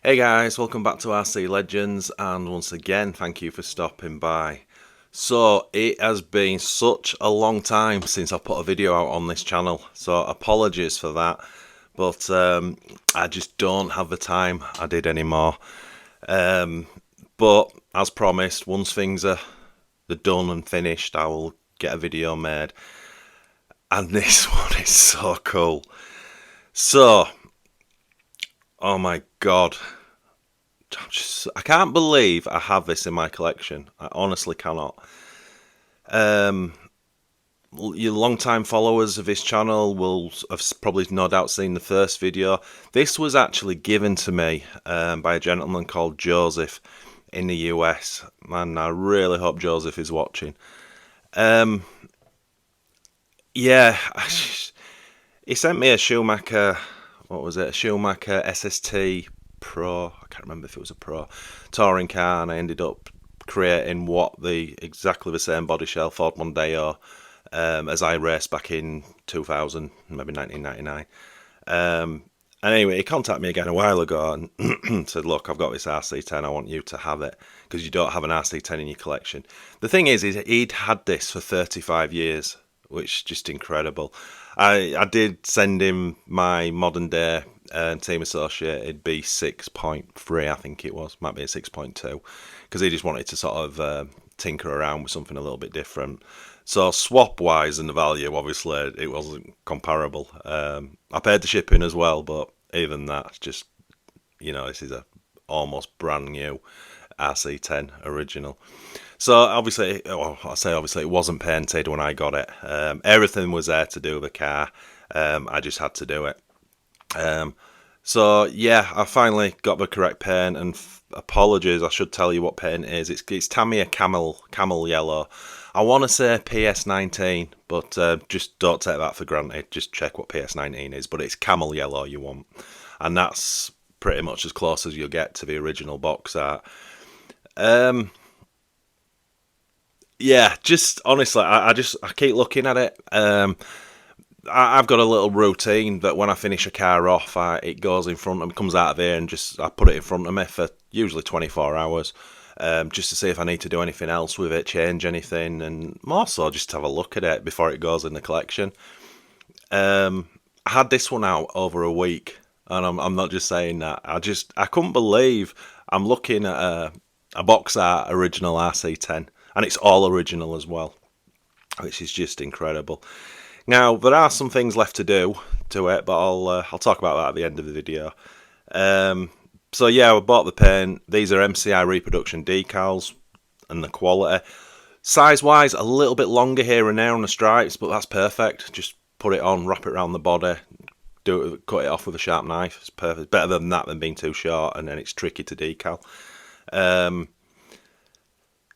Hey guys, welcome back to RC Legends, and once again, thank you for stopping by. So, it has been such a long time since I put a video out on this channel, so apologies for that, but I just don't have the time I did anymore. But, as promised, once things are done and finished, I will get a video made. And this one is so cool. So, oh my god. I can't believe I have this in my collection. I honestly cannot. Your long-time followers of this channel will have probably no doubt seen the first video. This was actually given to me by a gentleman called Joseph in the US. And I really hope Joseph is watching. Yeah, he sent me a Schumacher, what was it? A Schumacher SST Pro, I can't remember if it was a Pro, touring car, and I ended up creating exactly the same body shell Ford Mondeo as I raced back in 2000, maybe 1999. And anyway, he contacted me again a while ago and said, look, I've got this RC10, I want you to have it, because you don't have an RC10 in your collection. The thing is he'd had this for 35 years, which is just incredible. I did send him my modern day Team Associated B6.3, I think it was, might be a 6.2, because he just wanted to sort of tinker around with something a little bit different. So swap wise and the value, obviously it wasn't comparable. I paid the shipping as well, but even that, just, you know, this is a almost brand new RC10 original. So obviously, well, I say obviously, it wasn't painted when I got it. Everything was there to do with the car. I just had to do it. So yeah, I finally got the correct paint, and apologies, I should tell you what paint it is. It's Tamiya camel yellow. I want to say PS19, but just don't take that for granted. Just check what PS19 is, but it's camel yellow you want, and that's pretty much as close as you'll get to the original box art. Yeah, just honestly, I keep looking at it. I've got a little routine that when I finish a car off, it goes in front of me, comes out of here, and I put it in front of me for usually 24 hours, just to see if I need to do anything else with it, change anything, and more so just have a look at it before it goes in the collection. I had this one out over a week, and I'm not just saying that. I couldn't believe I'm looking at a box art original RC10, and it's all original as well, which is just incredible. Now, there are some things left to do to it, but I'll talk about that at the end of the video. So yeah, I bought the paint. These are MCI reproduction decals, and the quality. Size-wise, a little bit longer here and there on the stripes, but that's perfect. Just put it on, wrap it around the body, cut it off with a sharp knife. It's perfect. Better than that than being too short, and then it's tricky to decal.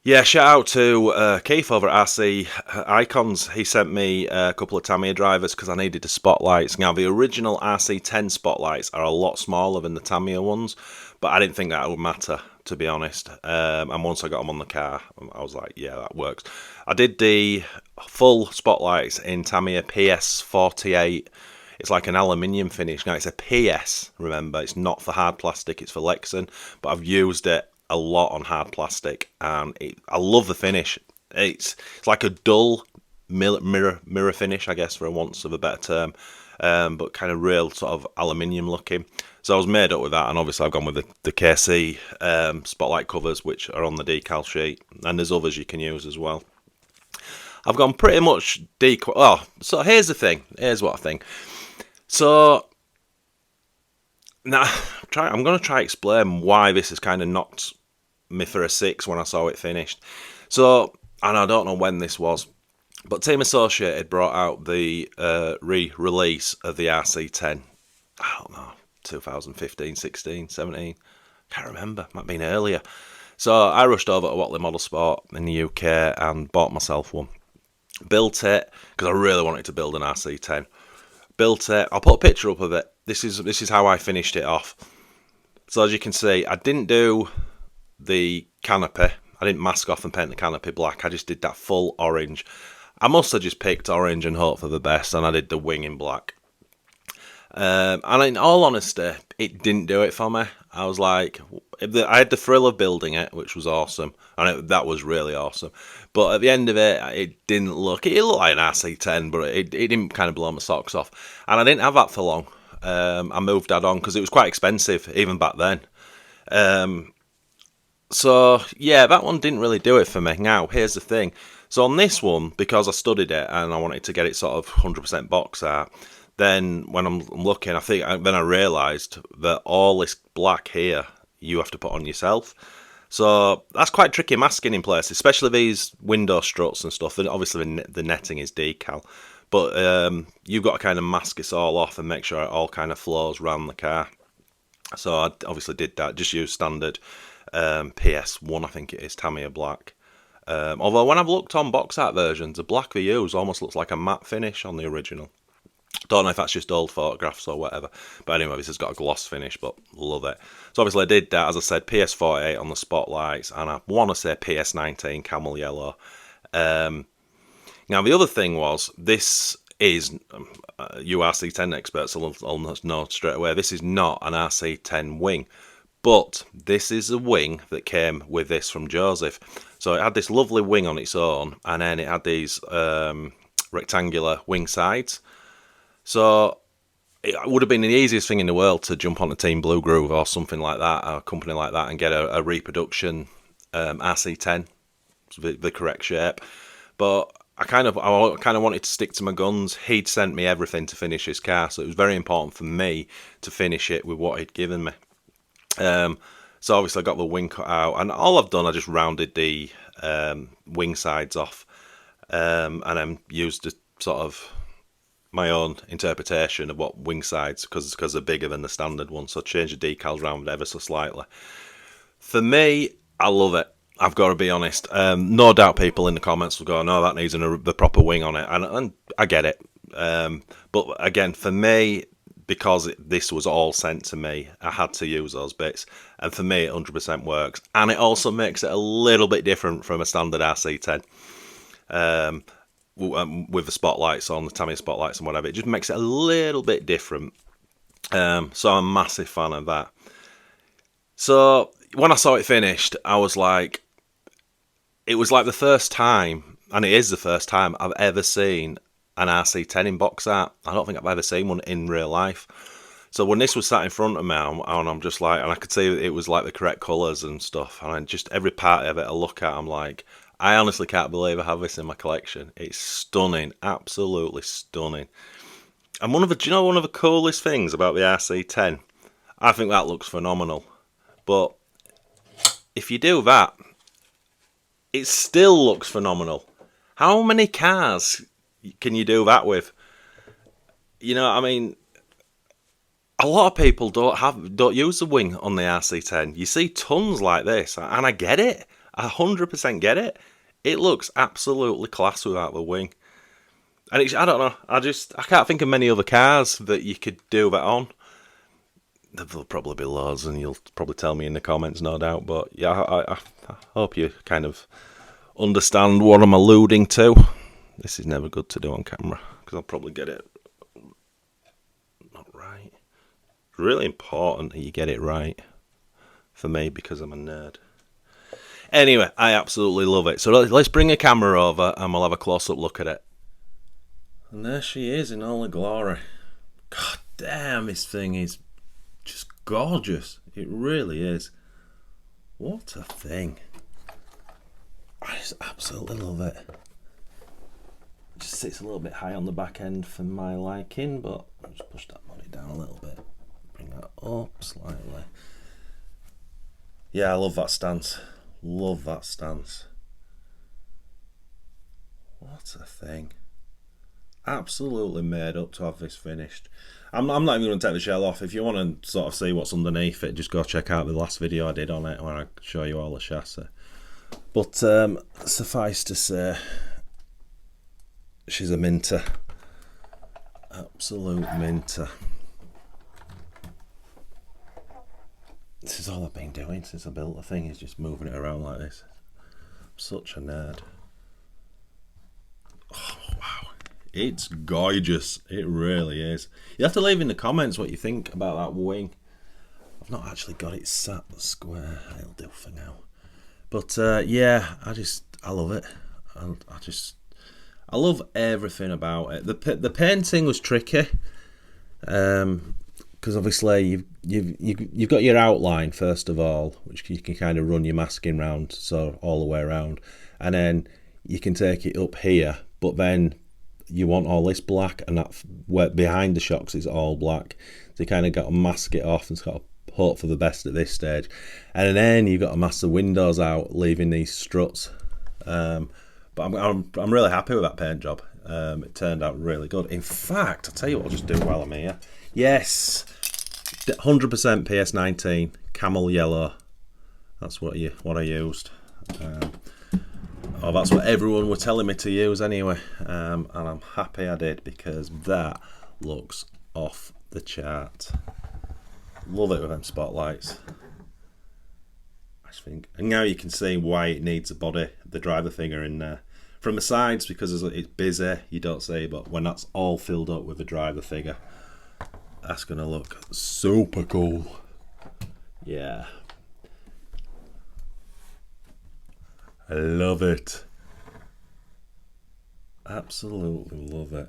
Yeah, shout out to Keith over at RC Icons. He sent me a couple of Tamiya drivers because I needed the spotlights. Now, the original RC10 spotlights are a lot smaller than the Tamiya ones, but I didn't think that would matter, to be honest. And once I got them on the car, I was like, yeah, that works. I did the full spotlights in Tamiya PS48. It's like an aluminium finish. Now, it's a PS, remember. It's not for hard plastic, it's for Lexan, but I've used it a lot on hard plastic, and I love the finish. It's like a dull mirror finish, I guess, for want of a better term, but kind of real sort of aluminium looking. So I was made up with that, and obviously I've gone with the KC spotlight covers, which are on the decal sheet, and there's others you can use as well. I've gone pretty much decal. Oh, so here's the thing. Here's what I think. So now I'm going to try to explain why this has kind of knocked me for a 6 when I saw it finished. So, and I don't know when this was, but Team Associated brought out the re-release of the RC10. I don't know, 2015, 16, 17. Can't remember. Might have been earlier. So I rushed over to Watley Model Sport in the UK and bought myself one. Built it because I really wanted to build an RC10. Built it. I'll put a picture up of it. This is how I finished it off. So as you can see, I didn't do the canopy. I didn't mask off and paint the canopy black. I just did that full orange. I must have just picked orange and hoped for the best, and I did the wing in black. And in all honesty, it didn't do it for me. I was like, I had the thrill of building it, which was awesome, and that was really awesome. But at the end of it, it didn't look. It looked like an RC10, but it didn't kind of blow my socks off. And I didn't have that for long. I moved that on because it was quite expensive even back then. So yeah, that one didn't really do it for me. Now here's the thing. So on this one, because I studied it and I wanted to get it sort of 100% box art, then when I'm looking, then I realised that all this black here you have to put on yourself. So that's quite tricky masking in place, especially these window struts and stuff. And obviously the netting is decal, but you've got to kind of mask it all off and make sure it all kind of flows around the car. So I obviously did that. Just use standard PS1, I think it is, Tamiya black. Although when I've looked on box art versions, the black they use almost looks like a matte finish on the original. Don't know if that's just old photographs or whatever. But anyway, this has got a gloss finish, but love it. So obviously I did that, as I said, PS48 on the spotlights, and I want to say PS19 camel yellow. Now the other thing was, this is, you RC10 experts will almost know straight away, this is not an RC10 wing. But this is a wing that came with this from Joseph. So it had this lovely wing on its own, and then it had these rectangular wing sides. So it would have been the easiest thing in the world to jump on a Team Blue Groove or something like that, or a company like that, and get a reproduction RC10, the correct shape. But I kind of wanted to stick to my guns. He'd sent me everything to finish his car, so it was very important for me to finish it with what he'd given me. So obviously I got the wing cut out, and all I've done, I just rounded the wing sides off, and then used a sort of my own interpretation of what wing sides, because they're bigger than the standard one, so change the decals round ever so slightly. For me, I love it. I've got to be honest. No doubt people in the comments will go, no, that needs the proper wing on it, and I get it. But again, for me, because this was all sent to me, I had to use those bits, and for me it 100% works, and it also makes it a little bit different from a standard RC10 with the spotlights on, the Tamiya spotlights and whatever. It just makes it a little bit different, so I'm a massive fan of that. So when I saw it finished, I was like, it was like the first time, and it is the first time I've ever seen an RC10 in box art. I don't think I've ever seen one in real life. So when this was sat in front of me, and I'm just like, and I could see it was like the correct colours and stuff, and just every part of it I look at, I'm like, I honestly can't believe I have this in my collection. It's stunning, absolutely stunning. And one of the coolest things about the RC10, I think that looks phenomenal. But if you do that, it still looks phenomenal. How many cars can you do that with? You know, I mean, a lot of people don't use the wing on the RC10. You see tons like this, and I get it. I 100% get it. It looks absolutely class without the wing. And I don't know. I can't think of many other cars that you could do that on. There'll probably be loads, and you'll probably tell me in the comments, no doubt. But yeah, I hope you kind of understand what I'm alluding to. This is never good to do on camera, because I'll probably get it not right. It's really important that you get it right, for me, because I'm a nerd. Anyway, I absolutely love it. So let's bring a camera over and we'll have a close-up look at it. And there she is in all her glory. God damn, this thing is just gorgeous. It really is. What a thing. I just absolutely love it. It just sits a little bit high on the back end for my liking, but I'll just push that body down a little bit. Bring that up slightly. Yeah, I love that stance. Love that stance. What a thing. Absolutely made up to have this finished. I'm not even going to take the shell off. If you want to sort of see what's underneath it, just go check out the last video I did on it where I show you all the chassis. But suffice to say, she's a minter. Absolute minter. This is all I've been doing since I built the thing, is just moving it around like this. I'm such a nerd. Oh, wow. It's gorgeous. It really is. You have to leave in the comments what you think about that wing. I've not actually got it sat square. It'll do for now. But yeah, I love it. I love everything about it. The painting was tricky, because obviously you've got your outline first of all, which you can kind of run your masking round, so all the way around, and then you can take it up here. But then you want all this black, and that where behind the shocks is all black. So you kind of got to mask it off and it's got to hope for the best at this stage. And then you've got to mask the windows out, leaving these struts. But I'm really happy with that paint job. It turned out really good. In fact, I'll tell you what I'll just do while I'm here. Yes, 100% PS19 camel yellow. That's what I used. That's what everyone were telling me to use anyway. And I'm happy I did, because that looks off the chart. Love it with them spotlights. I think, and now you can see why it needs a body, the driver figure in there. From the sides, because it's busy, you don't see, but when that's all filled up with a driver figure, that's gonna look super cool. Yeah, I love it. Absolutely love it.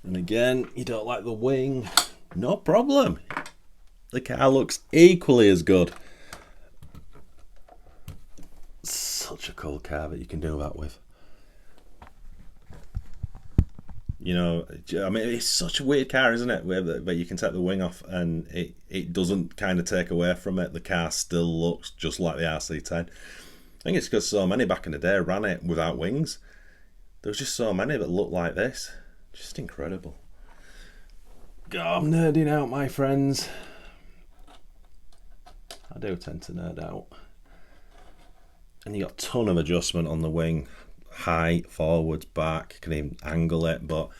And again, you don't like the wing, no problem. The car looks equally as good. Such a cool car that you can do that with. You know, I mean, it's such a weird car, isn't it? Where you can take the wing off and it doesn't kind of take away from it. The car still looks just like the RC10. I think it's because so many back in the day ran it without wings. There was just so many that looked like this. Just incredible. God, I'm nerding out, my friends. I do tend to nerd out. And you got a ton of adjustment on the wing. Height, forwards, back, can even angle it. But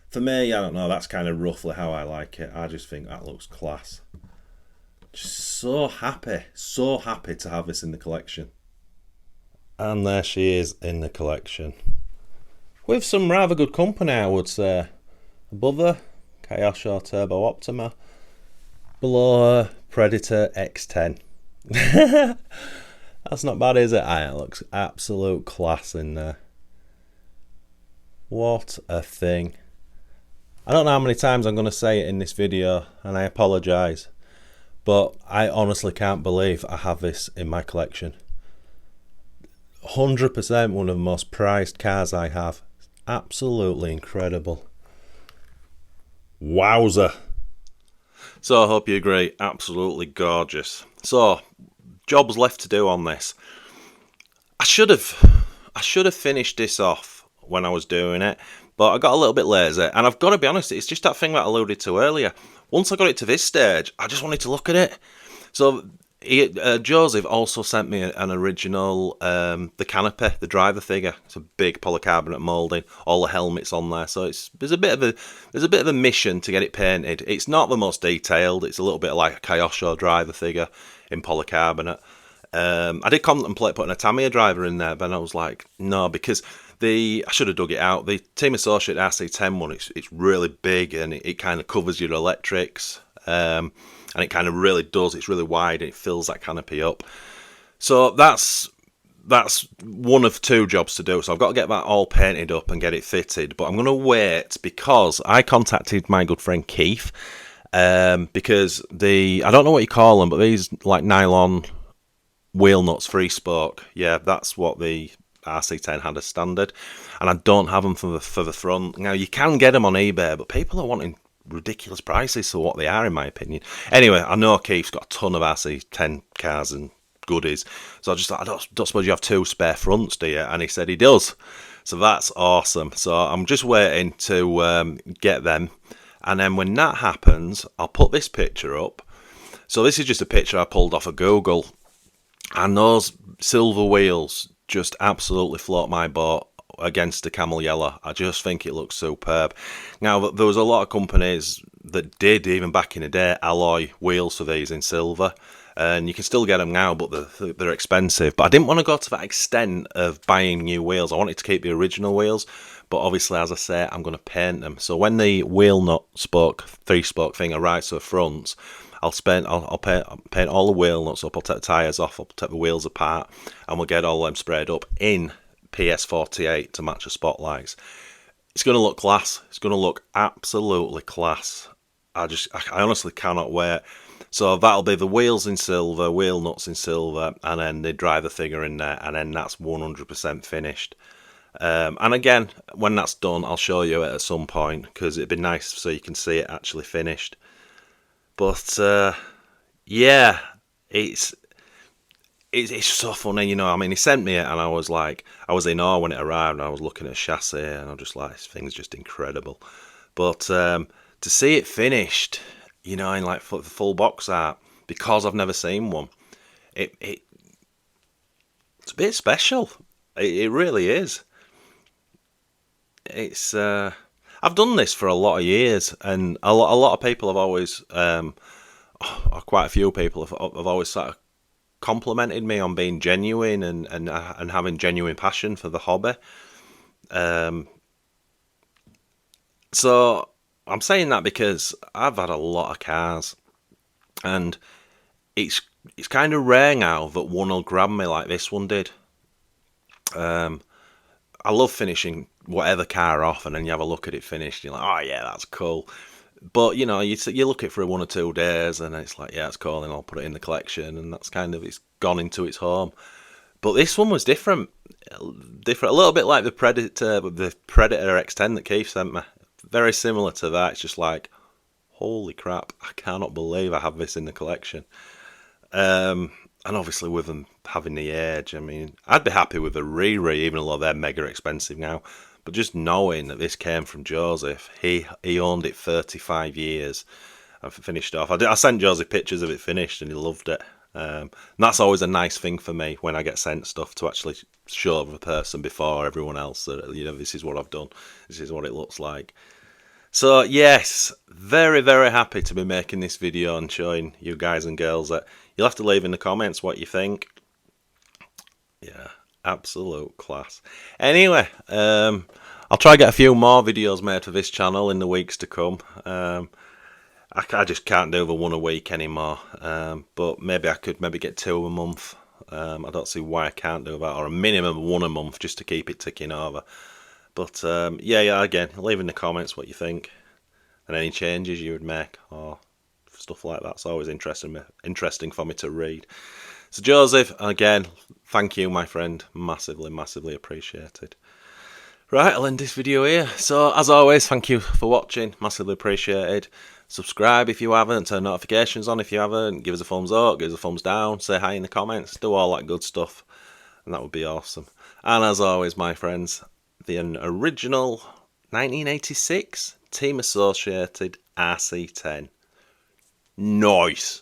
for me, I don't know, that's kind of roughly how I like it. I just think that looks class. Just so happy to have this in the collection. And there she is in the collection. With some rather good company, I would say. Above her, Kyosho Turbo Optima. Below her, Predator X10. That's not bad, is it? It looks absolute class in there. What a thing. I don't know how many times I'm going to say it in this video, and I apologise, but I honestly can't believe I have this in my collection. 100% one of the most prized cars I have. Absolutely incredible. Wowzer. So I hope you agree, absolutely gorgeous. So, jobs left to do on this. I should have finished this off when I was doing it, but I got a little bit lazy, and I've got to be honest, it's just that thing that I alluded to earlier. Once I got it to this stage, I just wanted to look at it. So Joseph also sent me an original, the canopy, the driver figure. It's a big polycarbonate moulding, all the helmets on there. So there's a bit of a mission to get it painted. It's not the most detailed. It's a little bit like a Kyosho driver figure in polycarbonate. I did contemplate putting a Tamiya driver in there, but I was like, no, because I should have dug it out. The Team Associate RC10 one, it's really big, and it kind of covers your electrics, and it kind of really does. It's really wide, and it fills that canopy up. So that's one of two jobs to do. So I've got to get that all painted up and get it fitted. But I'm going to wait, because I contacted my good friend Keith, because I don't know what you call them, but these like nylon wheel nuts, free spoke. Yeah, that's what the RC10 had as standard, and I don't have them for the front. Now you can get them on eBay, but people are wanting ridiculous prices for what they are, in my opinion. Anyway, I know Keith's got a ton of RC10 cars and goodies, so I just thought, I don't suppose you have two spare fronts, do you? And he said he does, so that's awesome. So I'm just waiting to get them, and then when that happens, I'll put this picture up. So this is just a picture I pulled off of Google, and those silver wheels just absolutely float my boat against the camel yellow. I just think it looks superb. Now, there was a lot of companies that did, even back in the day, alloy wheels for these in silver. and you can still get them now, but they're expensive. But I didn't want to go to that extent of buying new wheels. I wanted to keep the original wheels, but obviously, as I say, I'm going to paint them. So when the wheel nut spoke, 3-spoke thing arrives to the front, I'll paint all the wheel nuts up. I'll take the tyres off. I'll take the wheels apart, and we'll get all them sprayed up in PS48 to match the spotlights. It's going to look class. It's going to look absolutely class. I honestly cannot wait. So that'll be the wheels in silver, wheel nuts in silver, and then the driver figure in there, and then that's 100% finished. And again, when that's done, I'll show you it at some point, because it'd be nice so you can see it actually finished. But yeah, it's so funny, you know. I mean, he sent me it, and I was in awe when it arrived. And I was looking at the chassis, and I'm just like, this thing's just incredible. But to see it finished, you know, in like full box art, because I've never seen one, it's a bit special. It really is. It's I've done this for a lot of years, and a lot of people have always, quite a few people have always sort of complimented me on being genuine and having genuine passion for the hobby. So I'm saying that because I've had a lot of cars, and it's kind of rare now that one will grab me like this one did. I love finishing whatever car off, and then you have a look at it finished, and you're like, oh yeah, that's cool. But you know, you look at it for 1 or 2 days, and it's like, yeah, it's cool, and I'll put it in the collection, and that's kind of, it's gone into its home. But this one was different, a little bit like the Predator X10 that Keith sent me. Very similar to that. It's just like, holy crap, I cannot believe I have this in the collection. And obviously with them having the age, I mean, I'd be happy with a Riri, even though they're mega expensive now. But just knowing that this came from Joseph, he owned it 35 years and finished off. I sent Joseph pictures of it finished, and he loved it. And that's always a nice thing for me when I get sent stuff, to actually show the person before everyone else that, you know, this is what I've done. This is what it looks like. So yes, very, very happy to be making this video and showing you guys and girls that. You'll have to leave in the comments what you think. Yeah, absolute class. Anyway, I'll try to get a few more videos made for this channel in the weeks to come. I just can't do the one a week anymore. But maybe I could get 2 a month. I don't see why I can't do that, or a minimum of 1 a month, just to keep it ticking over. But yeah, again, leave in the comments what you think, and any changes you would make, or stuff like that's always interesting for me to read. So Joseph, again, thank you, my friend. Massively appreciated. Right, I'll end this video here. So as always, thank you for watching. Massively appreciated. Subscribe if you haven't, turn notifications on if you haven't, give us a thumbs up, give us a thumbs down, say hi in the comments, do all that good stuff, and that would be awesome. And as always, my friends, the original 1986 Team Associated RC10. Nice.